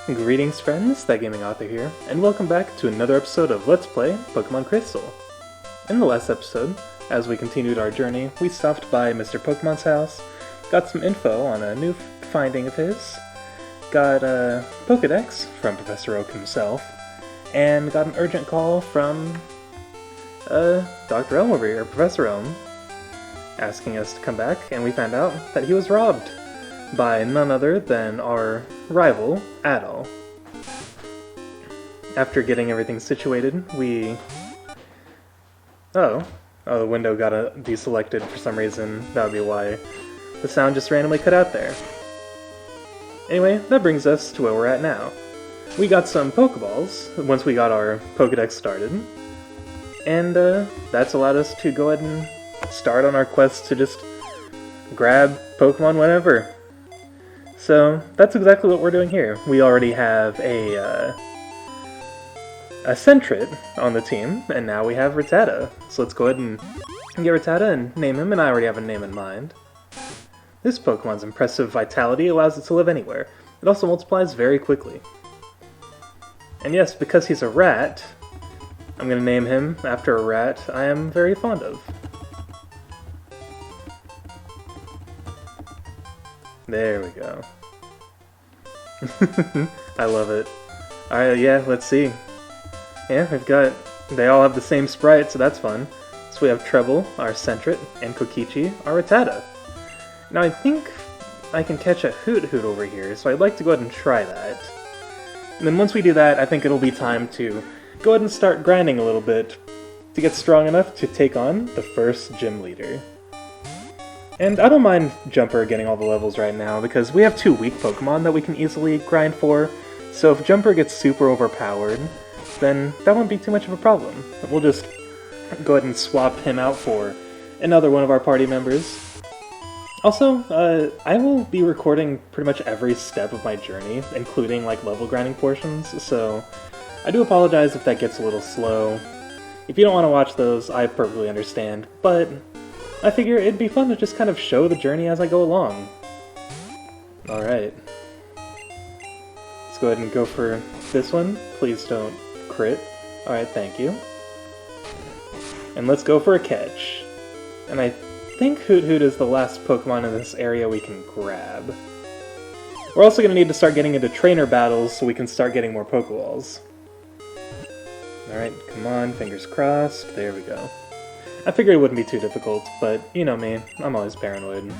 Greetings friends, That Gaming Author here, and welcome back to another episode of Let's Play Pokemon Crystal. In the last episode, as we continued our journey, we stopped by Mr. Pokemon's house, got some info on a new finding of his, got a Pokedex from Professor Oak himself, and got an urgent call from Dr. Elm over here, Professor Elm, asking us to come back, and we found out that he was robbed by none other than our rival, Adol. After getting everything situated, we... Oh, the window got deselected for some reason. That would be why the sound just randomly cut out there. Anyway, that brings us to where we're at now. We got some Pokeballs once we got our Pokedex started, and that's allowed us to go ahead and start on our quest to just grab Pokemon whenever. So that's exactly what we're doing here. We already have a Sentret on the team, and now we have Rattata. So let's go ahead and get Rattata and name him, and I already have a name in mind. This Pokemon's impressive vitality allows it to live anywhere. It also multiplies very quickly. And yes, because he's a rat, I'm going to name him after a rat I am very fond of. There we go. I love it. Alright, yeah, let's see. Yeah, they all have the same sprite, so that's fun. So we have Treble, our Sentret, and Kokichi, our Rattata. Now I think I can catch a Hoot over here, so I'd like to go ahead and try that. And then once we do that, I think it'll be time to go ahead and start grinding a little bit to get strong enough to take on the first gym leader. And I don't mind Jumper getting all the levels right now, because we have two weak Pokemon that we can easily grind for, so if Jumper gets super overpowered, then that won't be too much of a problem. We'll just go ahead and swap him out for another one of our party members. Also, I will be recording pretty much every step of my journey, including like level grinding portions, so I do apologize if that gets a little slow. If you don't want to watch those, I perfectly understand, but I figure it'd be fun to just kind of show the journey as I go along. Alright. Let's go ahead and go for this one. Please don't crit. Alright, thank you. And let's go for a catch. And I think Hoot is the last Pokemon in this area we can grab. We're also going to need to start getting into trainer battles so we can start getting more Pokeballs. Alright, come on, fingers crossed. There we go. I figured it wouldn't be too difficult, but you know me, I'm always paranoid.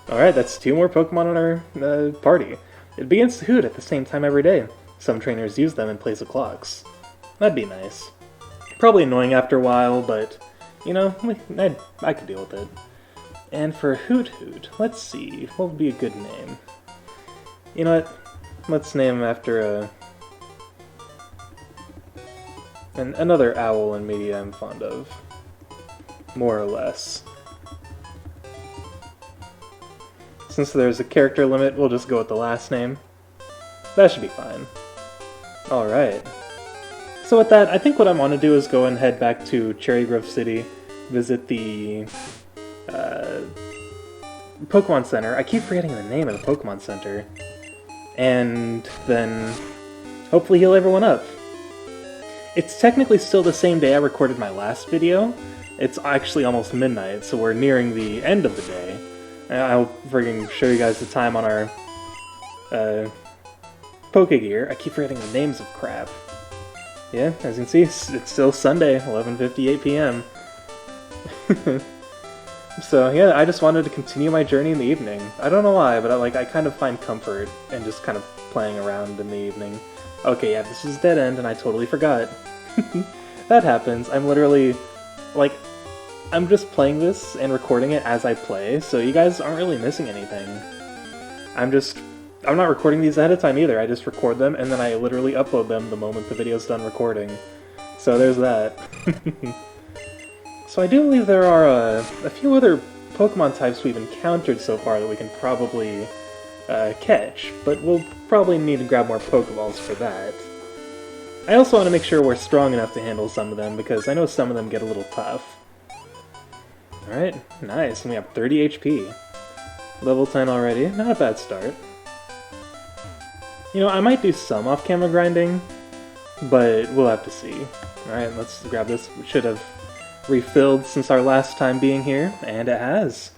Alright, that's two more Pokemon on our party. It begins to Hoot at the same time every day. Some trainers use them in place of clocks. That'd be nice. Probably annoying after a while, but, you know, I could deal with it. And for Hoot, let's see, what would be a good name? You know what, let's name him after another owl in media I'm fond of. More or less. Since there's a character limit, we'll just go with the last name. That should be fine. Alright. So with that, I think what I want to do is go and head back to Cherry Grove City, visit the Pokemon Center. I keep forgetting the name of the Pokemon Center. And then hopefully heal everyone up. It's technically still the same day I recorded my last video. It's actually almost midnight, so we're nearing the end of the day. I'll friggin' show you guys the time on our Pokegear. I keep forgetting the names of crap. Yeah, as you can see, it's still Sunday, 11:58 p.m. So yeah, I just wanted to continue my journey in the evening. I don't know why, but I kind of find comfort in just kind of playing around in the evening. Okay, yeah, this is dead end, and I totally forgot. That happens. I'm literally, I'm just playing this and recording it as I play, so you guys aren't really missing anything. I'm not recording these ahead of time either. I just record them, and then I literally upload them the moment the video's done recording. So there's that. So I do believe there are a few other Pokemon types we've encountered so far that we can probably catch, but we'll probably need to grab more Pokeballs for that. I also want to make sure we're strong enough to handle some of them, because I know some of them get a little tough. Alright, nice, and we have 30 HP. Level 10 already, not a bad start. You know, I might do some off-camera grinding, but we'll have to see. Alright, let's grab this. We should have refilled since our last time being here, and it has.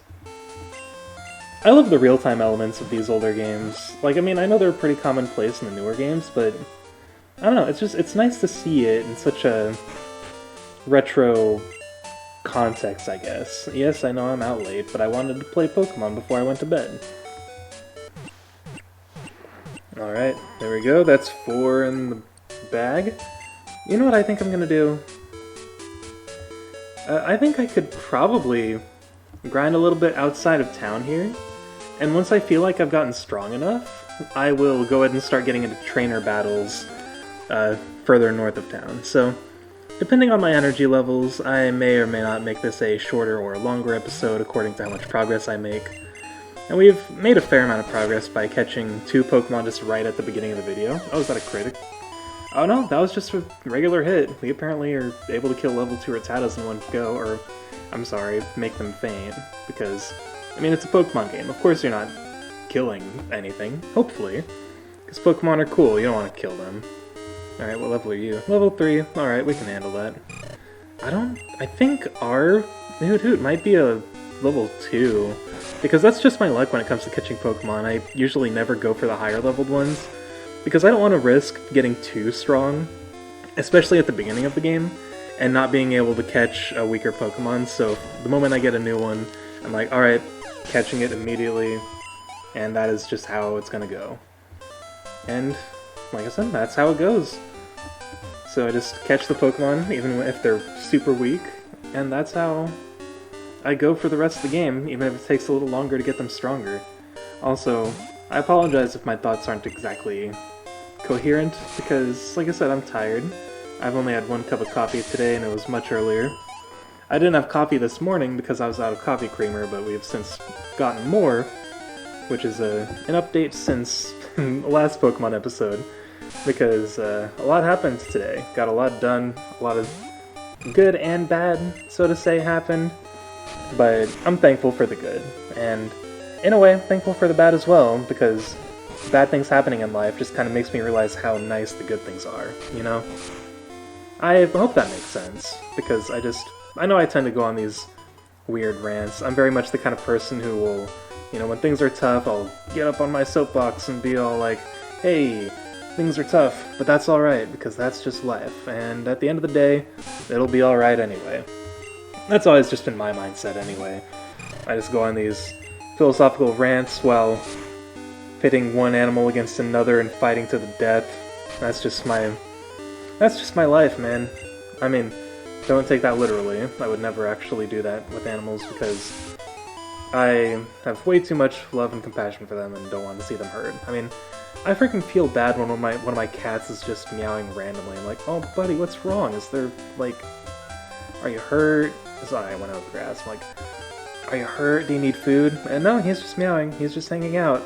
I love the real-time elements of these older games. Like, I mean, I know they're pretty commonplace in the newer games, but I don't know, it's nice to see it in such a retro context, I guess. Yes, I know I'm out late, but I wanted to play Pokemon before I went to bed. Alright, there we go. That's 4 in the bag. You know what I think I'm gonna do? I think I could probably grind a little bit outside of town here, and once I feel like I've gotten strong enough, I will go ahead and start getting into trainer battles further north of town. So, depending on my energy levels, I may or may not make this a shorter or longer episode according to how much progress I make. And we've made a fair amount of progress by catching 2 Pokemon just right at the beginning of the video. Oh, is that a critic? Oh no, that was just a regular hit. We apparently are able to kill level 2 Rattatas in one go, or, I'm sorry, make them faint, because, I mean, it's a Pokemon game. Of course you're not killing anything, hopefully, because Pokemon are cool, you don't want to kill them. Alright, what level are you? Level 3, alright, we can handle that. I think our Hoot Hoot might be a level 2, because that's just my luck when it comes to catching Pokemon. I usually never go for the higher leveled ones, because I don't want to risk getting too strong, especially at the beginning of the game, and not being able to catch a weaker Pokemon. So the moment I get a new one, I'm like, alright, catching it immediately, and that is just how it's gonna go. And, like I said, that's how it goes. So I just catch the Pokemon, even if they're super weak, and that's how I go for the rest of the game, even if it takes a little longer to get them stronger. Also, I apologize if my thoughts aren't exactly coherent, because, like I said, I'm tired. I've only had 1 cup of coffee today, and it was much earlier. I didn't have coffee this morning because I was out of coffee creamer, but we have since gotten more, which is an update since the last Pokemon episode, because a lot happened today. Got a lot done, a lot of good and bad, so to say, happened, but I'm thankful for the good, and in a way, I'm thankful for the bad as well, because bad things happening in life just kind of makes me realize how nice the good things are, you know? I hope that makes sense, because I know I tend to go on these weird rants. I'm very much the kind of person who will, you know, when things are tough, I'll get up on my soapbox and be all like, hey, things are tough, but that's alright, because that's just life, and at the end of the day, it'll be alright anyway. That's always just been my mindset anyway. I just go on these philosophical rants while pitting one animal against another and fighting to the death. That's just my life, man. I mean, don't take that literally. I would never actually do that with animals because I have way too much love and compassion for them and don't want to see them hurt. I mean, I freaking feel bad when one of my cats is just meowing randomly. I'm like, oh buddy, what's wrong? Is there, like, are you hurt? Sorry, I went out of the grass. I'm like, are you hurt? Do you need food? And no, he's just meowing. He's just hanging out.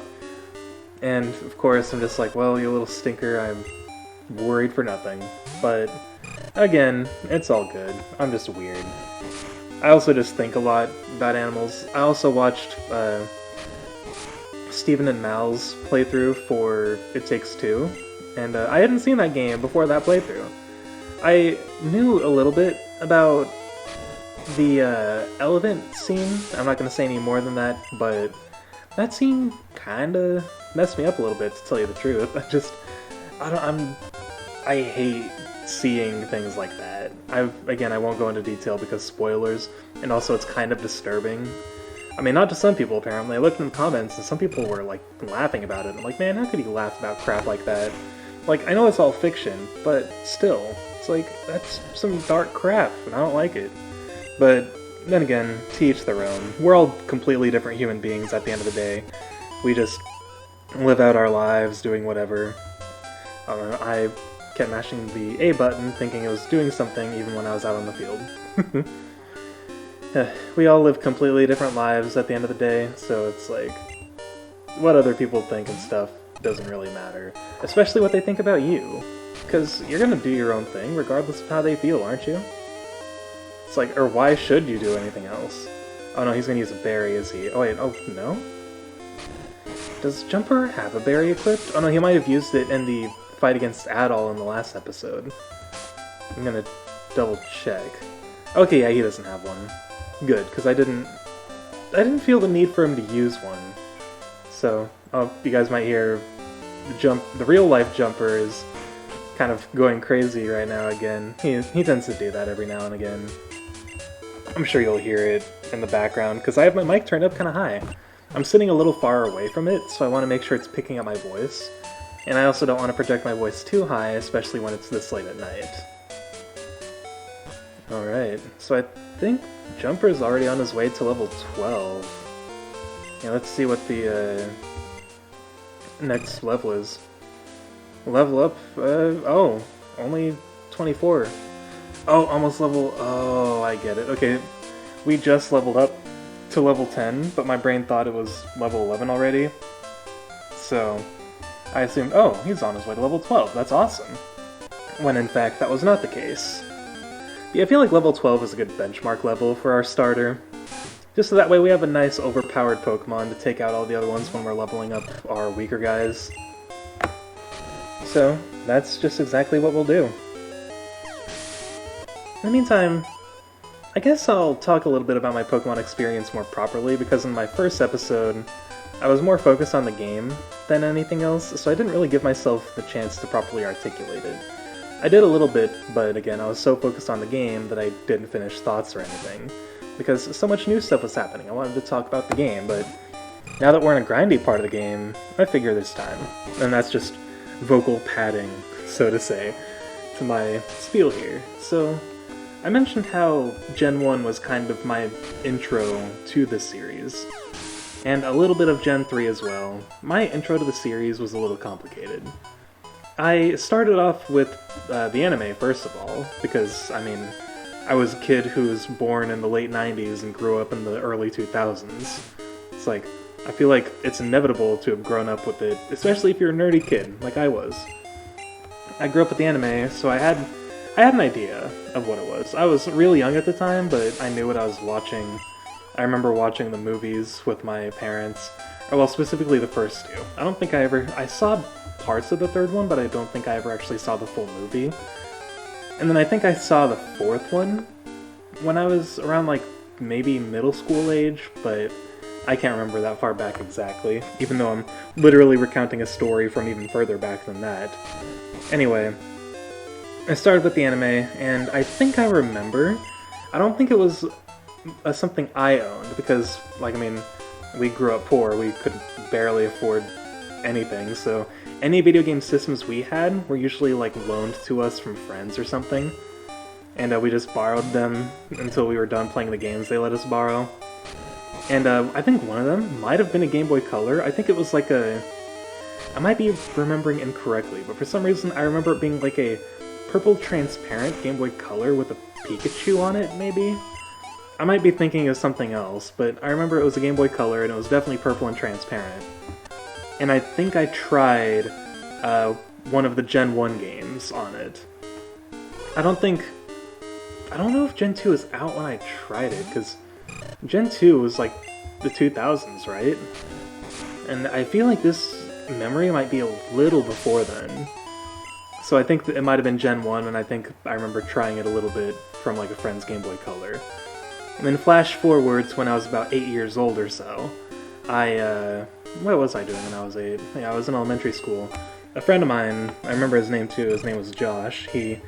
And, of course, I'm just like, well, you little stinker, I'm worried for nothing. But, again, it's all good. I'm just weird. I also just think a lot about animals. I also watched Stephen and Mal's playthrough for It Takes Two, and I hadn't seen that game before that playthrough. I knew a little bit about the elephant scene. I'm not going to say any more than that, but that scene kinda messed me up a little bit, to tell you the truth. I hate seeing things like that. Again, I won't go into detail because spoilers, and also it's kind of disturbing. I mean, not to some people, apparently. I looked in the comments, and some people were, like, laughing about it. I'm like, man, how could you laugh about crap like that? Like, I know it's all fiction, but still, it's like, that's some dark crap, and I don't like it. But then again, to each their own. We're all completely different human beings at the end of the day. We just live out our lives doing whatever. I don't know, I kept mashing the A button thinking it was doing something even when I was out on the field. We all live completely different lives at the end of the day, so it's like, what other people think and stuff doesn't really matter. Especially what they think about you. Because you're gonna do your own thing regardless of how they feel, aren't you? It's like, or why should you do anything else? Oh no, he's gonna use a berry, is he? Oh wait, oh no? Does Jumper have a berry equipped? Oh no, he might have used it in the fight against Adol in the last episode. I'm gonna double check. Okay, yeah, he doesn't have one. Good, because I didn't feel the need for him to use one. So, you guys might hear the real life Jumper is kind of going crazy right now again. He tends to do that every now and again. I'm sure you'll hear it in the background, because I have my mic turned up kind of high. I'm sitting a little far away from it, so I want to make sure it's picking up my voice. And I also don't want to project my voice too high, especially when it's this late at night. Alright, so I think Jumper's already on his way to level 12. Yeah, let's see what the next level is. Level up, oh, only 24. Oh, almost level, oh, I get it. Okay, we just leveled up to level 10, but my brain thought it was level 11 already. So, I assumed, oh, he's on his way to level 12, that's awesome. When in fact, that was not the case. Yeah, I feel like level 12 is a good benchmark level for our starter. Just so that way we have a nice overpowered Pokemon to take out all the other ones when we're leveling up our weaker guys. So, that's just exactly what we'll do. In the meantime, I guess I'll talk a little bit about my Pokemon experience more properly, because in my first episode, I was more focused on the game than anything else, so I didn't really give myself the chance to properly articulate it. I did a little bit, but again, I was so focused on the game that I didn't finish thoughts or anything, because so much new stuff was happening. I wanted to talk about the game, but now that we're in a grindy part of the game, I figure there's time. And that's just vocal padding, so to say, to my spiel here. So, I mentioned how Gen 1 was kind of my intro to this series, and a little bit of Gen 3 as well. My intro to the series was a little complicated. I started off with the anime, first of all, because, I mean, I was a kid who was born in the late 90s and grew up in the early 2000s. It's like, I feel like it's inevitable to have grown up with it, especially if you're a nerdy kid, like I was. I grew up with the anime, so I had an idea of what it was. I was really young at the time, but I knew what I was watching. I remember watching the movies with my parents, or well, specifically the first two. I don't think I saw parts of the third one, but I don't think I ever actually saw the full movie. And then I think I saw the fourth one when I was around, like, maybe middle school age, but I can't remember that far back exactly, even though I'm literally recounting a story from even further back than that. Anyway, I started with the anime, and I think I remember. I don't think it was something I owned, because, like, I mean, we grew up poor, we could barely afford anything, so any video game systems we had were usually, like, loaned to us from friends or something, and we just borrowed them until we were done playing the games they let us borrow. And I think one of them might have been a Game Boy Color. I think it was like I might be remembering incorrectly, but for some reason I remember it being like a purple transparent Game Boy Color with a Pikachu on it, maybe? I might be thinking of something else, but I remember it was a Game Boy Color and it was definitely purple and transparent. And I think I tried one of the Gen 1 games on it. I don't know if Gen 2 was out when I tried it, because Gen 2 was like the 2000s, right? And I feel like this memory might be a little before then. So I think that it might have been Gen 1, and I think I remember trying it a little bit from like a friend's Game Boy Color. And then flash forward to when I was about 8 years old or so. What was I doing when I was 8? Yeah, I was in elementary school. A friend of mine, I remember his name too, his name was Josh, he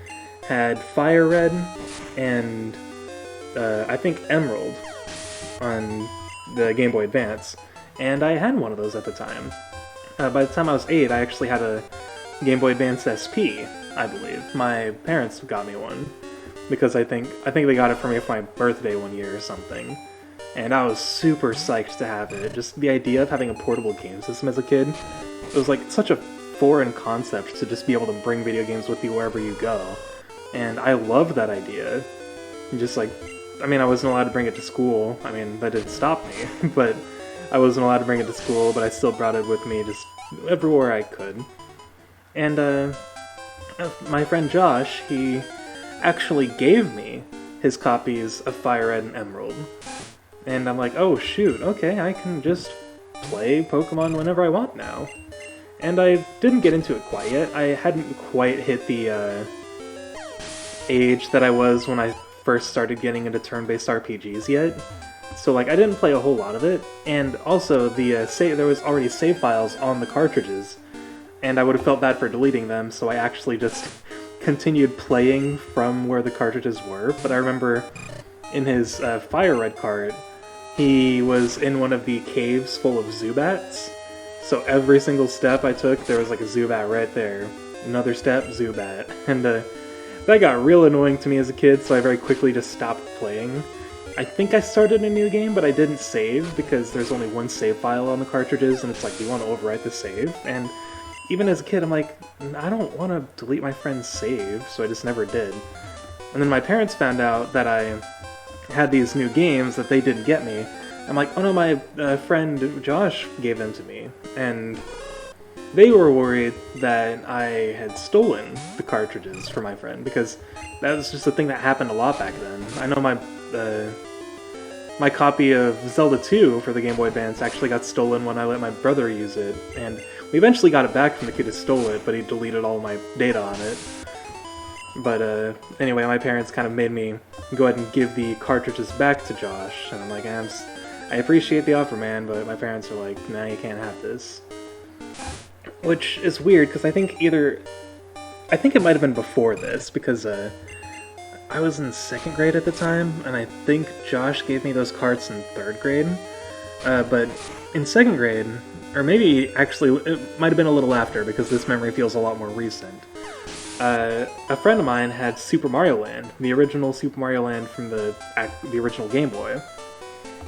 had Fire Red and I think Emerald on the Game Boy Advance, and I had one of those at the time. By the time I was 8, I actually had a Game Boy Advance SP, I believe. My parents got me one, because I think they got it for me for my birthday one year or something. And I was super psyched to have it. Just the idea of having a portable game system as a kid, it was like such a foreign concept to just be able to bring video games with you wherever you go. And I loved that idea. Just like, I mean, I wasn't allowed to bring it to school. I mean, that didn't stop me, but I wasn't allowed to bring it to school, but I still brought it with me just everywhere I could. And my friend Josh, he actually gave me his copies of Fire Red and Emerald. And I'm like, oh shoot, okay, I can just play Pokemon whenever I want now. And I didn't get into it quite yet. I hadn't quite hit the age that I was when I first started getting into turn-based RPGs yet. So like I didn't play a whole lot of it, and also the there was already save files on the cartridges, and I would have felt bad for deleting them, so I actually just continued playing from where the cartridges were. But I remember in his Fire Red cart, he was in one of the caves full of Zubats, so every single step I took, there was like a Zubat right there. Another step, Zubat. And that got real annoying to me as a kid, so I very quickly just stopped playing. I think I started a new game, but I didn't save, because there's only one save file on the cartridges, and it's like, do you want to overwrite the save? And even as a kid, I'm like, I don't want to delete my friend's save, so I just never did. And then my parents found out that I had these new games that they didn't get me. I'm like, oh no, my friend Josh gave them to me. And they were worried that I had stolen the cartridges for my friend, because that was just a thing that happened a lot back then. I know my copy of Zelda 2 for the Game Boy Advance actually got stolen when I let my brother use it, and we eventually got it back from the kid who stole it, but he deleted all my data on it. But anyway, my parents kind of made me go ahead and give the cartridges back to Josh, and I'm like, I appreciate the offer, man, but my parents are like, nah, you can't have this. Which is weird, because I think it might have been before this, because I was in 2nd grade at the time, and I think Josh gave me those carts in 3rd grade. But in 2nd grade, or maybe actually it might have been a little after, because this memory feels a lot more recent, a friend of mine had Super Mario Land, the original Super Mario Land from the original Game Boy,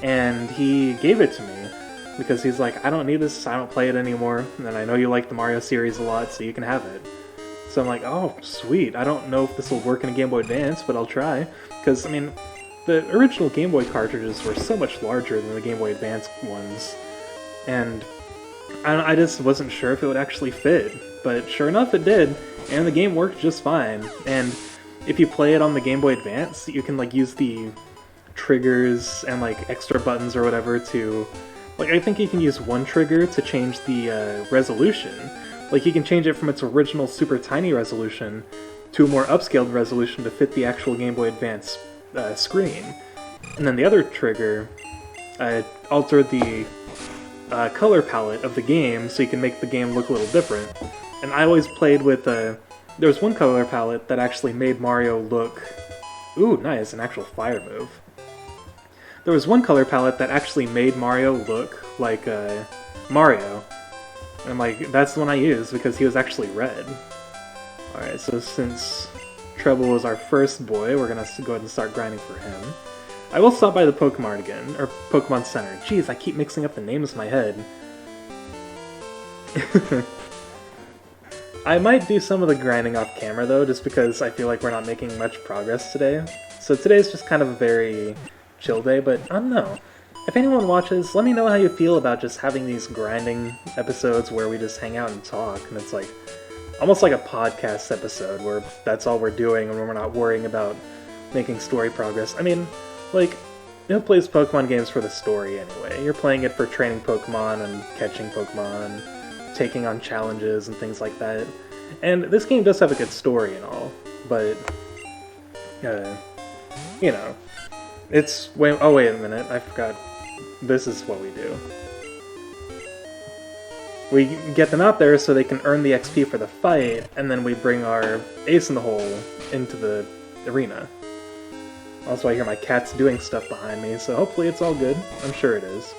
and he gave it to me because he's like, I don't need this, I don't play it anymore, and I know you like the Mario series a lot, so you can have it. So I'm like, oh, sweet. I don't know if this will work in a Game Boy Advance, but I'll try. Because, I mean, the original Game Boy cartridges were so much larger than the Game Boy Advance ones. And I just wasn't sure if it would actually fit. But sure enough, it did. And the game worked just fine. And if you play it on the Game Boy Advance, you can, like, use the triggers and, like, extra buttons or whatever to... Like, I think you can use one trigger to change the resolution. Like, you can change it from its original super tiny resolution to a more upscaled resolution to fit the actual Game Boy Advance screen. And then the other trigger altered the color palette of the game so you can make the game look a little different. And I always played with... there was one color palette that actually made Mario look... Ooh, nice, an actual fire move. There was one color palette that actually made Mario look like Mario. And I'm like, that's the one I used, because he was actually red. Alright, so since Treble was our first boy, we're gonna go ahead and start grinding for him. I will stop by the Pokemon again, or Pokemon Center. Jeez, I keep mixing up the names in my head. I might do some of the grinding off camera though, just because I feel like we're not making much progress today. So today's just kind of a very chill day, but I don't know. If anyone watches, let me know how you feel about just having these grinding episodes where we just hang out and talk, and it's like, almost like a podcast episode where that's all we're doing and we're not worrying about making story progress. I mean, like, who plays Pokemon games for the story anyway? You're playing it for training Pokemon and catching Pokemon, taking on challenges and things like that. And this game does have a good story and all, but, you know, it's... Oh, wait a minute, I forgot. This is what we do. We get them out there so they can earn the XP for the fight, and then we bring our ace in the hole into the arena. Also, I hear my cat's doing stuff behind me, so hopefully it's all good. I'm sure it is.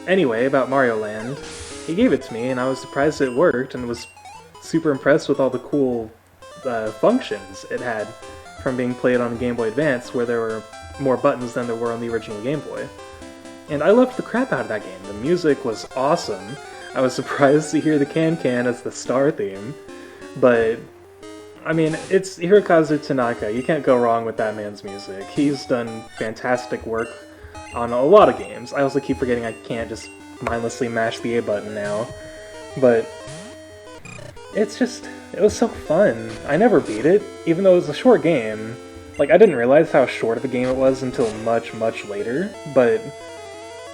Anyway, about Mario Land, he gave it to me, and I was surprised it worked, and was super impressed with all the cool functions it had from being played on the Game Boy Advance, where there were more buttons than there were on the original Game Boy. And I loved the crap out of that game. The music was awesome. I was surprised to hear the Can-Can as the star theme, but, I mean, it's Hirokazu Tanaka. You can't go wrong with that man's music. He's done fantastic work on a lot of games. I also keep forgetting I can't just mindlessly mash the A button now, but it's just, it was so fun. I never beat it, even though it was a short game. Like, I didn't realize how short of a game it was until much, much later, but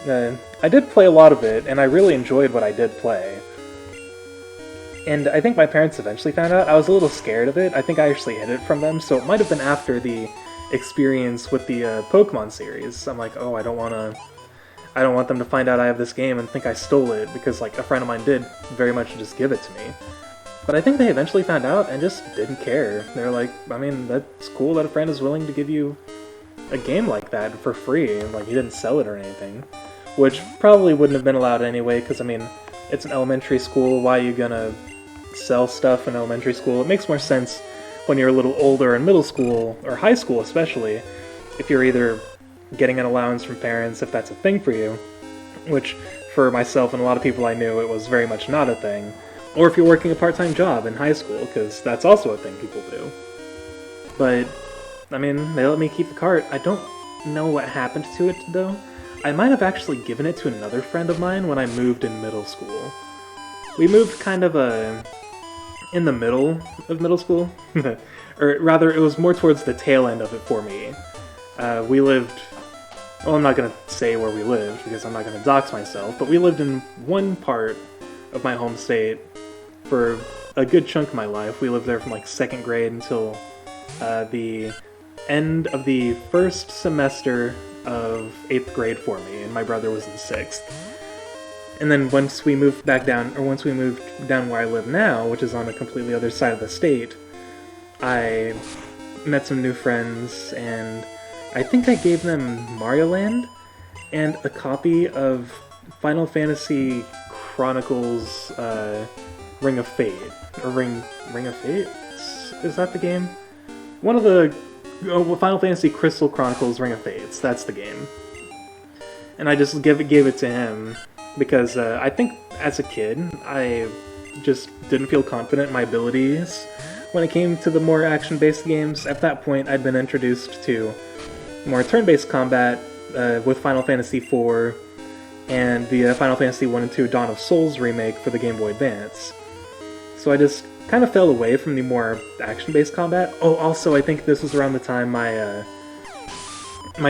I did play a lot of it, and I really enjoyed what I did play. And I think my parents eventually found out. I was a little scared of it. I think I actually hid it from them, so it might have been after the experience with the Pokemon series. I'm like, oh, I don't want them to find out I have this game and think I stole it, because like a friend of mine did very much just give it to me. But I think they eventually found out and just didn't care. They're like, I mean, that's cool that a friend is willing to give you a game like that for free, and like, he didn't sell it or anything. Which probably wouldn't have been allowed anyway, because I mean, it's an elementary school, why are you gonna sell stuff in elementary school? It makes more sense when you're a little older in middle school, or high school especially, if you're either getting an allowance from parents, if that's a thing for you, which for myself and a lot of people I knew, it was very much not a thing, or if you're working a part-time job in high school, because that's also a thing people do. But, I mean, they let me keep the cart. I don't know what happened to it, though. I might have actually given it to another friend of mine when I moved in middle school. We moved kind of in the middle of middle school, or rather, it was more towards the tail end of it for me. We lived, well, I'm not going to say where we lived, because I'm not going to dox myself, but we lived in one part of my home state for a good chunk of my life. We lived there from like 2nd grade until the end of the first semester of 8th grade for me, and my brother was in 6th. And then once we moved down where I live now, which is on a completely other side of the state, I met some new friends, and I think I gave them Mario Land and a copy of Final Fantasy Chronicles Ring of Fate. Or Ring of Fate? Is that the game? One of the Final Fantasy Crystal Chronicles Ring of Fates. That's the game. And I just gave it to him because I think as a kid, I just didn't feel confident in my abilities when it came to the more action-based games. At that point, I'd been introduced to more turn-based combat with Final Fantasy IV and the Final Fantasy 1 and 2 Dawn of Souls remake for the Game Boy Advance. So I just kind of fell away from the more action-based combat. Oh, also, I think this was around the time my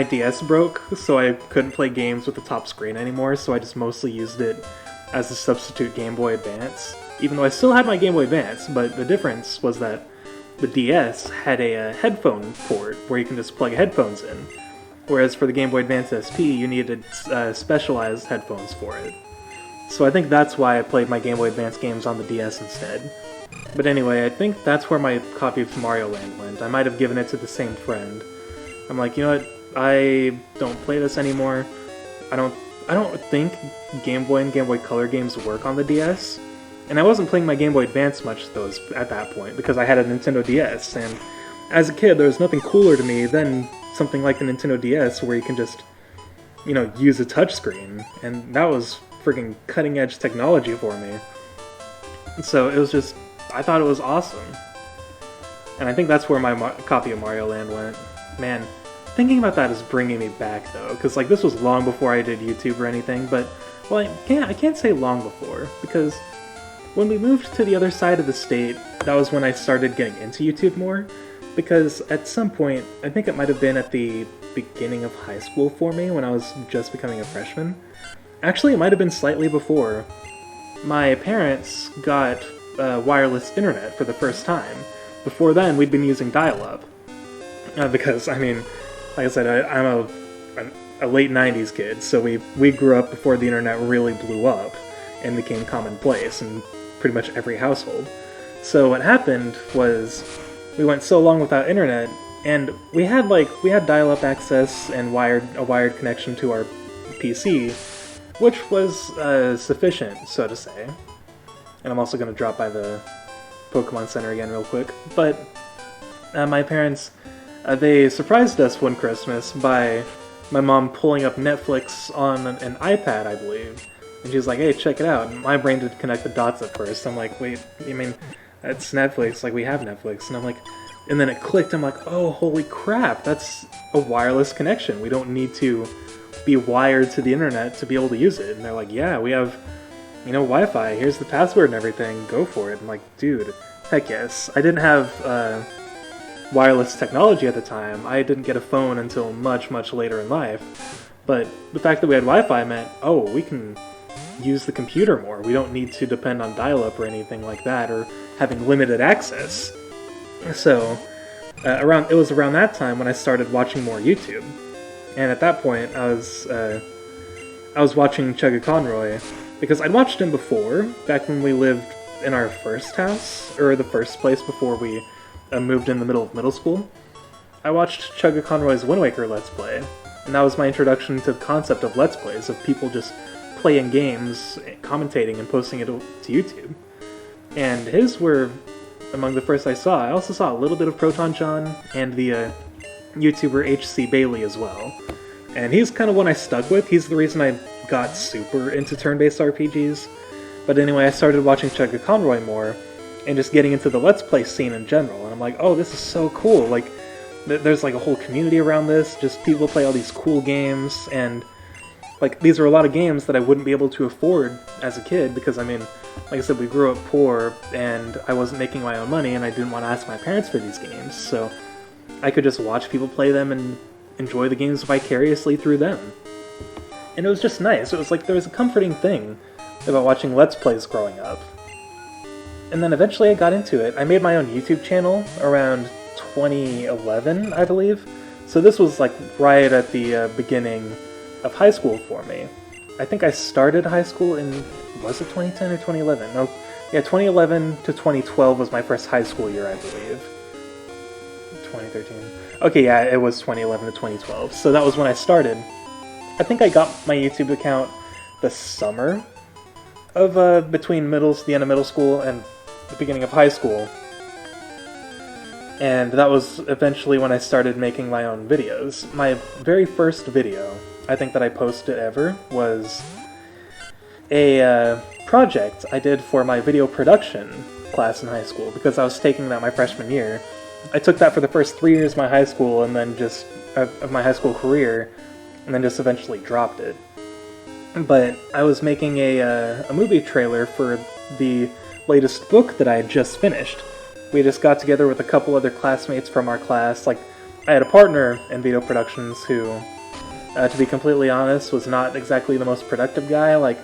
DS broke, so I couldn't play games with the top screen anymore, so I just mostly used it as a substitute Game Boy Advance. Even though I still had my Game Boy Advance, but the difference was that the DS had a headphone port where you can just plug headphones in, whereas for the Game Boy Advance SP, you needed specialized headphones for it. So I think that's why I played my Game Boy Advance games on the DS instead. But anyway, I think that's where my copy of Mario Land went. I might have given it to the same friend. I'm like, you know what, I don't play this anymore. I don't think Game Boy and Game Boy Color games work on the DS. And I wasn't playing my Game Boy Advance much at that point, because I had a Nintendo DS, and as a kid there was nothing cooler to me than something like the Nintendo DS where you can just, you know, use a touchscreen, and that was freaking cutting edge technology for me. So it was just, I thought it was awesome. And I think that's where my copy of Mario Land went. Man, thinking about that is bringing me back though, because like this was long before I did YouTube or anything, but, well, I can't say long before, because when we moved to the other side of the state, that was when I started getting into YouTube more, because at some point, I think it might have been at the beginning of high school for me, when I was just becoming a freshman. Actually, it might have been slightly before. My parents got wireless internet for the first time. Before then, we'd been using dial-up. Because, I mean, like I said, I'm a late 90s kid, so we grew up before the internet really blew up and became commonplace in pretty much every household. So what happened was, we went so long without internet, and we had dial-up access and a wired connection to our PC, which was sufficient, so to say. And I'm also going to drop by the Pokémon Center again real quick. But my parents, they surprised us one Christmas by my mom pulling up Netflix on an iPad, I believe. And she was like, hey, check it out. And my brain didn't connect the dots at first. I'm like, wait, you mean, it's Netflix, like we have Netflix. And I'm like, and then it clicked, I'm like, oh, holy crap, that's a wireless connection. We don't need to be wired to the internet to be able to use it. And they're like, yeah, we have, you know, Wi-Fi, here's the password and everything, go for it. I'm like, dude, heck yes. I didn't have wireless technology at the time. I didn't get a phone until much, much later in life. But the fact that we had Wi-Fi meant, oh, we can use the computer more. We don't need to depend on dial-up or anything like that, or having limited access. So, it was around that time when I started watching more YouTube. And at that point, I was watching Chugga Conroy, because I'd watched him before, back when we lived in our first house, or the first place before we moved in the middle of middle school. I watched Chugga Conroy's Wind Waker Let's Play, and that was my introduction to the concept of Let's Plays, of people just playing games, commentating, and posting it to YouTube. And his were among the first I saw. I also saw a little bit of Proton John, and the YouTuber HC Bailey as well. And he's kind of one I stuck with. He's the reason I got super into turn-based RPGs. But anyway, I started watching Chugga Conroy more, and just getting into the Let's Play scene in general. And I'm like, oh, this is so cool. Like, there's like a whole community around this. Just people play all these cool games, and like these are a lot of games that I wouldn't be able to afford as a kid, because I mean, like I said, we grew up poor, and I wasn't making my own money, and I didn't want to ask my parents for these games, so I could just watch people play them and enjoy the games vicariously through them. And it was just nice. It was like there was a comforting thing about watching Let's Plays growing up. And then eventually I got into it. I made my own YouTube channel around 2011, I believe. So this was like right at the beginning of high school for me. I think I started high school in, was it 2010 or 2011? No, yeah, 2011 to 2012 was my first high school year, I believe. 2013. Okay, yeah, it was 2011 to 2012. So that was when I started. I think I got my YouTube account the summer of between the end of middle school and the beginning of high school. And that was eventually when I started making my own videos. My very first video, I think that I posted ever, was a project I did for my video production class in high school, because I was taking that my freshman year. I took that for the first 3 years of my high school, and then just of my high school career, and then just eventually dropped it. But I was making a movie trailer for the latest book that I had just finished. We just got together with a couple other classmates from our class. Like, I had a partner in video productions who, to be completely honest, was not exactly the most productive guy. Like,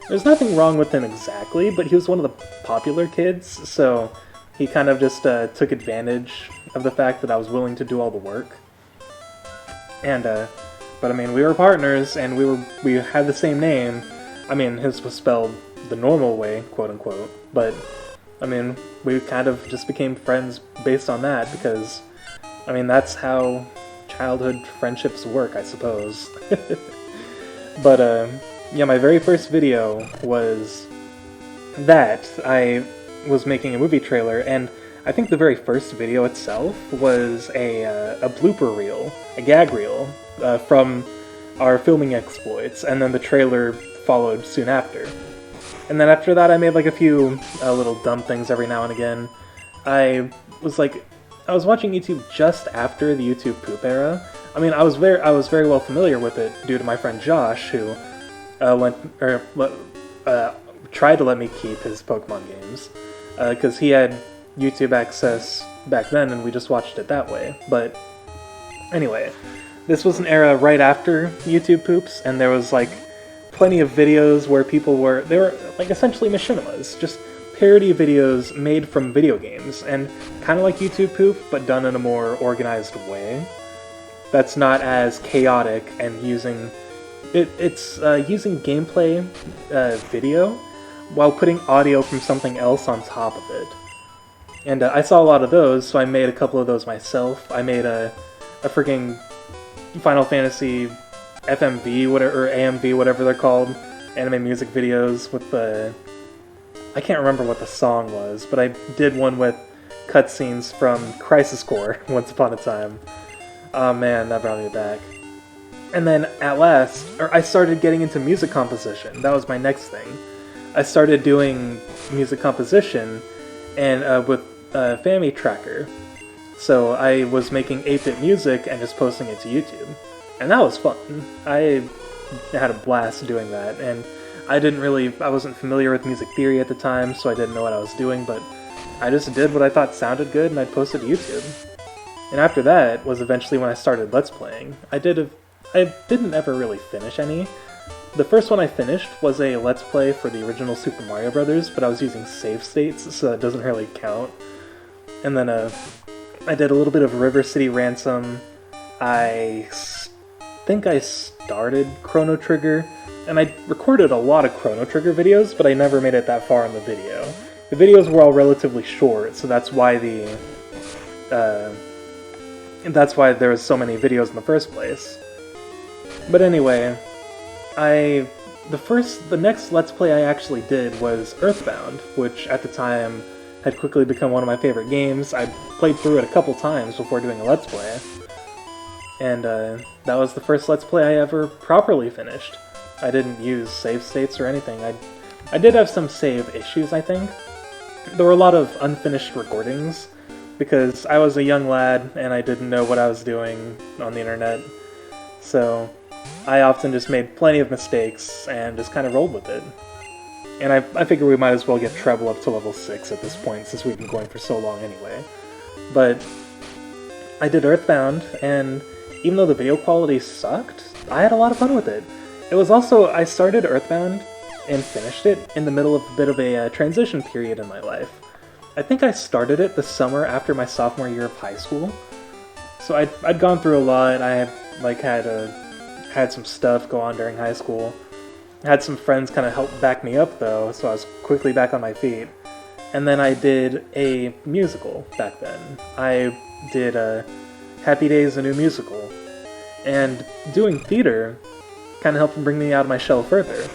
there's nothing wrong with him exactly, but he was one of the popular kids, so he kind of just took advantage of the fact that I was willing to do all the work. And, but I mean, we were partners, and we had the same name. I mean, his was spelled the normal way, quote-unquote, but I mean, we kind of just became friends based on that, because, I mean, that's how childhood friendships work, I suppose. But, yeah, my very first video was that. I was making a movie trailer, and I think the very first video itself was a blooper reel, a gag reel, from our filming exploits, and then the trailer followed soon after. And then after that, I made like a few little dumb things every now and again. I was watching YouTube just after the YouTube poop era. I mean, I was very well familiar with it due to my friend Josh, who tried to let me keep his Pokemon games, because he had YouTube access back then, and we just watched it that way. But anyway, this was an era right after YouTube poops, and there was like plenty of videos where they were like essentially machinimas, just parody videos made from video games, and kind of like YouTube poop, but done in a more organized way. That's not as chaotic and using gameplay video while putting audio from something else on top of it. And I saw a lot of those, so I made a couple of those myself. I made a freaking Final Fantasy FMV, or AMV, whatever they're called, anime music videos with the... I can't remember what the song was, but I did one with cutscenes from Crisis Core, Once Upon a Time. Oh man, that brought me back. And then at last, I started getting into music composition. That was my next thing. I started doing music composition and with Fami Tracker. So I was making 8-bit music and just posting it to YouTube. And that was fun. I had a blast doing that, and I wasn't familiar with music theory at the time, so I didn't know what I was doing, but I just did what I thought sounded good, and I'd post it to YouTube. And after that was eventually when I started Let's Playing. I did I didn't ever really finish any. The first one I finished was a Let's Play for the original Super Mario Brothers, but I was using save states, so that doesn't really count. And then I did a little bit of River City Ransom. I think I started Chrono Trigger, and I recorded a lot of Chrono Trigger videos, but I never made it that far in the video. The videos were all relatively short, so that's why there was so many videos in the first place. But anyway, the next Let's Play I actually did was Earthbound, which at the time had quickly become one of my favorite games. I played through it a couple times before doing a Let's Play, and that was the first Let's Play I ever properly finished. I didn't use save states or anything. I did have some save issues, I think. There were a lot of unfinished recordings, because I was a young lad and I didn't know what I was doing on the internet, so I often just made plenty of mistakes and just kind of rolled with it. And I figure we might as well get Treble up to level 6 at this point, since we've been going for so long anyway. But I did Earthbound, and even though the video quality sucked, I had a lot of fun with it. It was also, I started Earthbound and finished it in the middle of a bit of a transition period in my life. I think I started it the summer after my sophomore year of high school. So I'd gone through a lot. I had some stuff go on during high school. I had some friends kind of help back me up though, so I was quickly back on my feet. And then I did a musical back then. I did Happy Days, a new musical. And doing theater kind of helped bring me out of my shell further.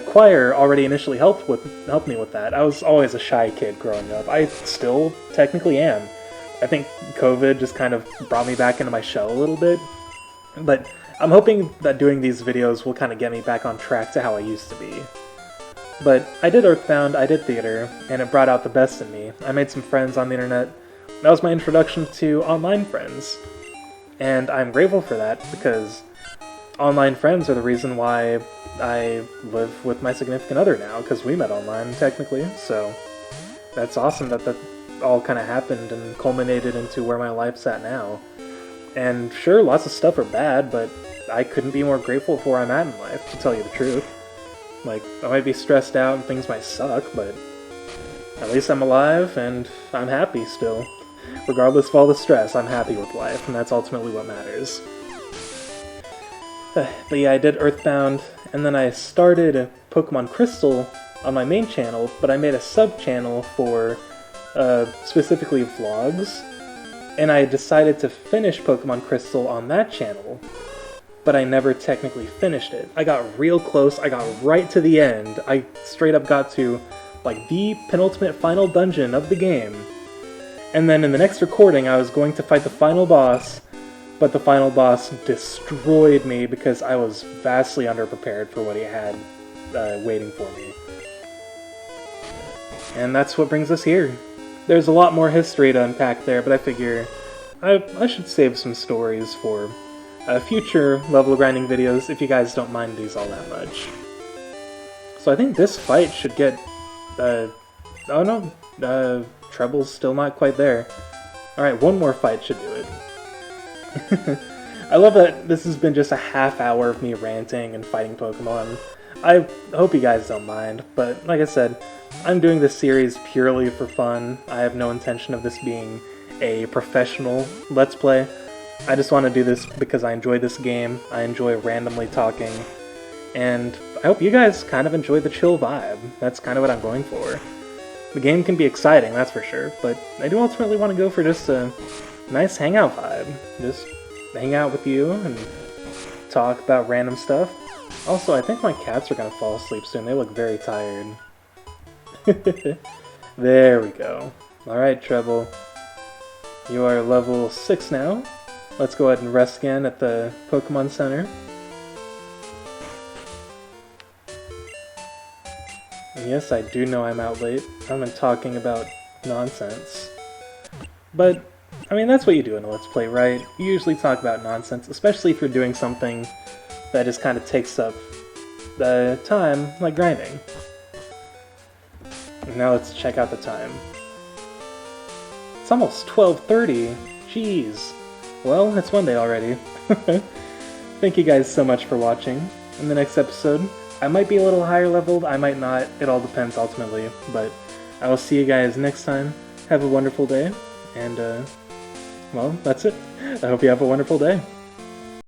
Choir already initially helped me with that. I was always a shy kid growing up. I still technically am. I think COVID just kind of brought me back into my shell a little bit. But I'm hoping that doing these videos will kind of get me back on track to how I used to be. But I did Earthbound, I did theater, and it brought out the best in me. I made some friends on the internet. That was my introduction to online friends. And I'm grateful for that, because online friends are the reason why I live with my significant other now, because we met online, technically, so that's awesome that all kind of happened and culminated into where my life's at now. And sure, lots of stuff are bad, but I couldn't be more grateful for where I'm at in life, to tell you the truth. Like, I might be stressed out and things might suck, but at least I'm alive and I'm happy still. Regardless of all the stress, I'm happy with life, and that's ultimately what matters. But yeah, I did Earthbound, and then I started Pokemon Crystal on my main channel, but I made a sub-channel for specifically vlogs, and I decided to finish Pokemon Crystal on that channel, but I never technically finished it. I got real close, I got right to the end, I straight up got to, like, the penultimate final dungeon of the game, and then in the next recording I was going to fight the final boss, but the final boss destroyed me because I was vastly underprepared for what he had waiting for me. And that's what brings us here. There's a lot more history to unpack there, but I figure I should save some stories for future level grinding videos if you guys don't mind these all that much. So I think this fight should get... oh no, Treble's still not quite there. Alright, one more fight should do it. I love that this has been just a half hour of me ranting and fighting Pokemon. I hope you guys don't mind, but like I said, I'm doing this series purely for fun. I have no intention of this being a professional Let's Play. I just want to do this because I enjoy this game, I enjoy randomly talking, and I hope you guys kind of enjoy the chill vibe. That's kind of what I'm going for. The game can be exciting, that's for sure, but I do ultimately want to go for just a nice hangout vibe. Just hang out with you and talk about random stuff. Also, I think my cats are gonna fall asleep soon. They look very tired. There we go. Alright, Treble. You are level 6 now. Let's go ahead and rest again at the Pokemon Center. And yes, I do know I'm out late. I've been talking about nonsense. But I mean, that's what you do in a Let's Play, right? You usually talk about nonsense, especially if you're doing something that just kind of takes up the time, like grinding. And now let's check out the time. It's almost 12:30. Jeez. Well, it's Monday already. thank you guys so much for watching. In the next episode, I might be a little higher leveled, I might not. It all depends ultimately. But I will see you guys next time. Have a wonderful day, and well, that's it. I hope you have a wonderful day.